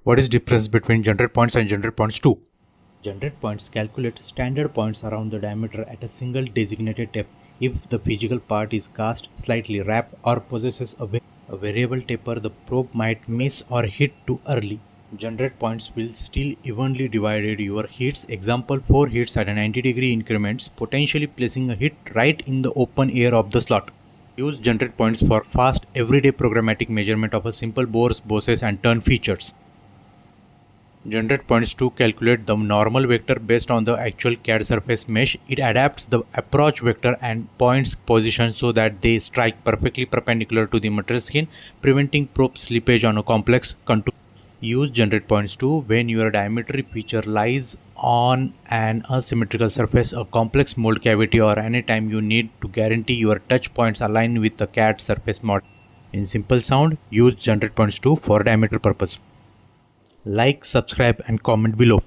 What is difference between generate points and generate points 2? Generate points calculate standard points around the diameter at a single designated depth. If the physical part is cast, slightly wrapped, or possesses a variable taper, the probe might miss or hit too early. Generate points will still evenly divide your hits. Example, 4 hits at a 90-degree increments, potentially placing a hit right in the open air of the slot. Use generate points for fast, everyday programmatic measurement of a simple bores, bosses, and turn features. Generate points to calculate the normal vector based on the actual CAD surface mesh. It adapts the approach vector and points position so that they strike perfectly perpendicular to the material skin, preventing probe slippage on a complex contour. Use generate points too when your diameter feature lies on an asymmetrical surface, a complex mold cavity, or any time you need to guarantee your touch points align with the CAD surface model. In simple sound, use generate points too for diameter purpose. Like, subscribe and comment below.